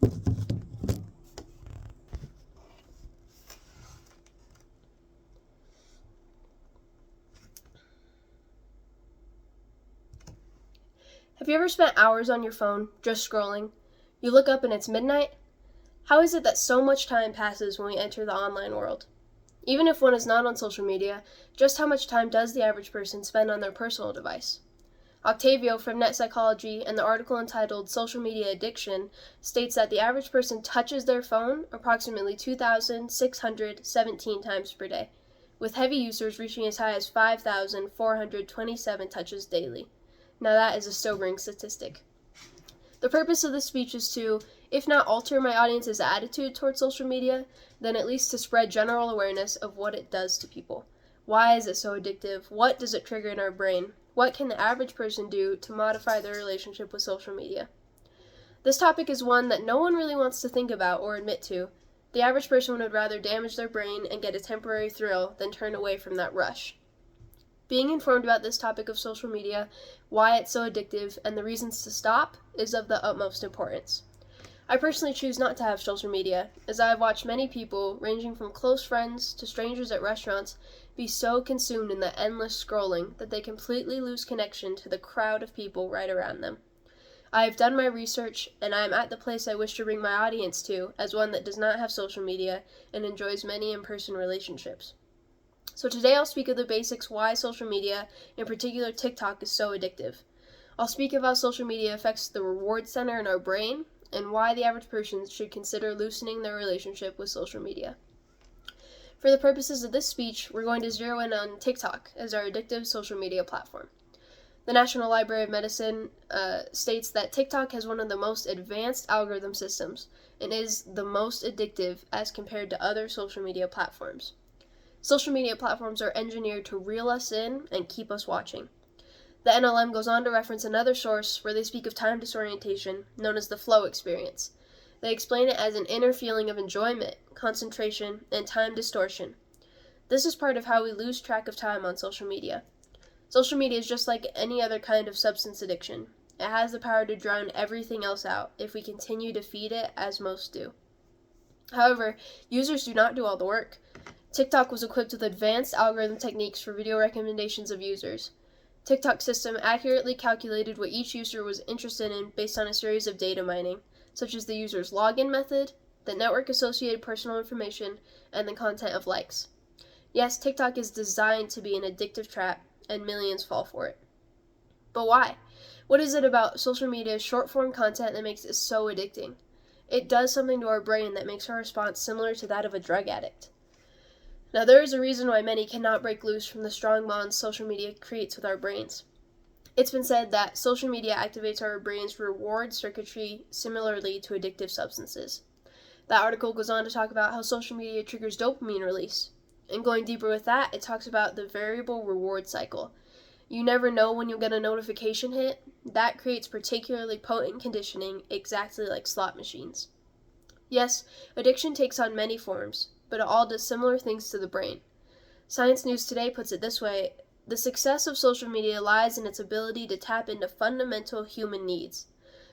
Have you ever spent hours on your phone just scrolling? You look up and it's midnight? How is it that so much time passes when we enter the online world? Even if one is not on social media, just how much time does the average person spend on their personal device? Octavio from Net Psychology and the article entitled Social Media Addiction states that the average person touches their phone approximately 2,617 times per day, with heavy users reaching as high as 5,427 touches daily. Now that is a sobering statistic. The purpose of this speech is to, if not alter my audience's attitude towards social media, then at least to spread general awareness of what it does to people. Why is it so addictive? What does it trigger in our brain? What can the average person do to modify their relationship with social media? This topic is one that no one really wants to think about or admit to. The average person would rather damage their brain and get a temporary thrill than turn away from that rush. Being informed about this topic of social media, why it's so addictive, and the reasons to stop is of the utmost importance. I personally choose not to have social media, as I have watched many people, ranging from close friends to strangers at restaurants, be so consumed in the endless scrolling that they completely lose connection to the crowd of people right around them. I have done my research, and I am at the place I wish to bring my audience to as one that does not have social media and enjoys many in-person relationships. So today I'll speak of the basics why social media, in particular TikTok, is so addictive. I'll speak of how social media affects the reward center in our brain, and why the average person should consider loosening their relationship with social media. For the purposes of this speech, we're going to zero in on TikTok as our addictive social media platform. The National Library of Medicine states that TikTok has one of the most advanced algorithm systems and is the most addictive as compared to other social media platforms. Social media platforms are engineered to reel us in and keep us watching. The NLM goes on to reference another source where they speak of time disorientation, known as the flow experience. They explain it as an inner feeling of enjoyment, concentration, and time distortion. This is part of how we lose track of time on social media. Social media is just like any other kind of substance addiction. It has the power to drown everything else out if we continue to feed it as most do. However, users do not do all the work. TikTok was equipped with advanced algorithm techniques for video recommendations of users. TikTok's system accurately calculated what each user was interested in based on a series of data mining, such as the user's login method, the network-associated personal information, and the content of likes. Yes, TikTok is designed to be an addictive trap, and millions fall for it. But why? What is it about social media's short-form content that makes it so addicting? It does something to our brain that makes our response similar to that of a drug addict. Now, there is a reason why many cannot break loose from the strong bonds social media creates with our brains. It's been said that social media activates our brain's reward circuitry similarly to addictive substances. That article goes on to talk about how social media triggers dopamine release. And going deeper with that, it talks about the variable reward cycle. You never know when you'll get a notification hit. That creates particularly potent conditioning, exactly like slot machines. Yes, addiction takes on many forms, but it all does similar things to the brain. Science News Today puts it this way: the success of social media lies in its ability to tap into fundamental human needs.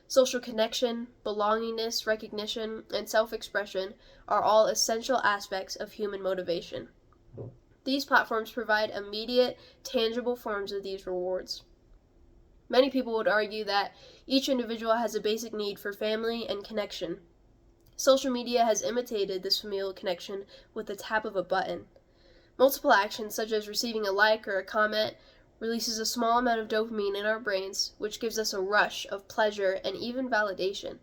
Social connection, belongingness, recognition, and self-expression are all essential aspects of human motivation. These platforms provide immediate, tangible forms of these rewards. Many people would argue that each individual has a basic need for family and connection. Social media has imitated this familial connection with the tap of a button. Multiple actions, such as receiving a like or a comment, releases a small amount of dopamine in our brains, which gives us a rush of pleasure and even validation.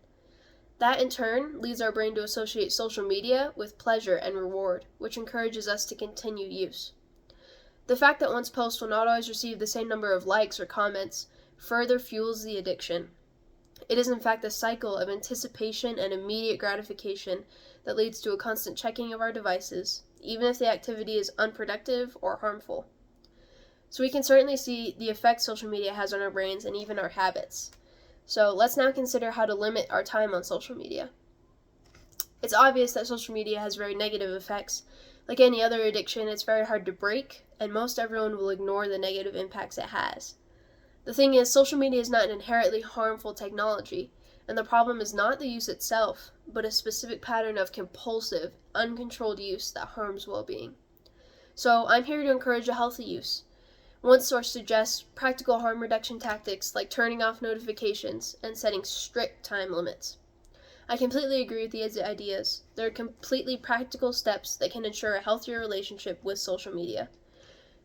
That, in turn, leads our brain to associate social media with pleasure and reward, which encourages us to continue use. The fact that one's post will not always receive the same number of likes or comments further fuels the addiction. It is in fact a cycle of anticipation and immediate gratification that leads to a constant checking of our devices, even if the activity is unproductive or harmful. So we can certainly see the effect social media has on our brains and even our habits. So let's now consider how to limit our time on social media. It's obvious that social media has very negative effects. Like any other addiction, it's very hard to break, and most everyone will ignore the negative impacts it has. The thing is, social media is not an inherently harmful technology, and the problem is not the use itself, but a specific pattern of compulsive, uncontrolled use that harms well-being. So I'm here to encourage a healthy use. One source suggests practical harm reduction tactics like turning off notifications and setting strict time limits. I completely agree with these ideas. They're completely practical steps that can ensure a healthier relationship with social media.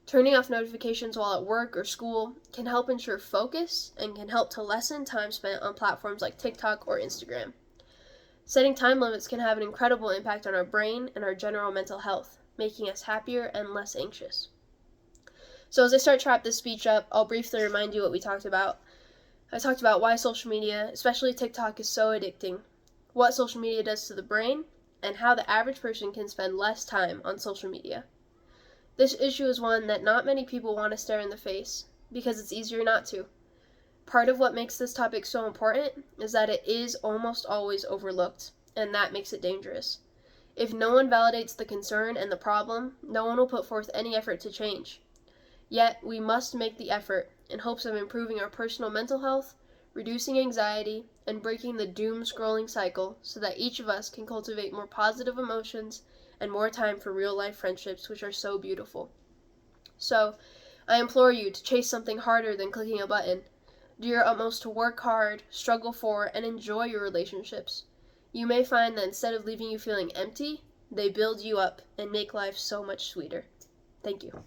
Turning off notifications while at work or school can help ensure focus and can help to lessen time spent on platforms like TikTok or Instagram. Setting time limits can have an incredible impact on our brain and our general mental health, making us happier and less anxious. So as I start to wrap this speech up, I'll briefly remind you what we talked about. I talked about why social media, especially TikTok, is so addicting, what social media does to the brain, and how the average person can spend less time on social media. This issue is one that not many people want to stare in the face, because it's easier not to. Part of what makes this topic so important is that it is almost always overlooked, and that makes it dangerous. If no one validates the concern and the problem, no one will put forth any effort to change. Yet, we must make the effort in hopes of improving our personal mental health, reducing anxiety, and breaking the doom-scrolling cycle so that each of us can cultivate more positive emotions and more time for real-life friendships, which are so beautiful. So, I implore you to chase something harder than clicking a button. Do your utmost to work hard, struggle for, and enjoy your relationships. You may find that instead of leaving you feeling empty, they build you up and make life so much sweeter. Thank you.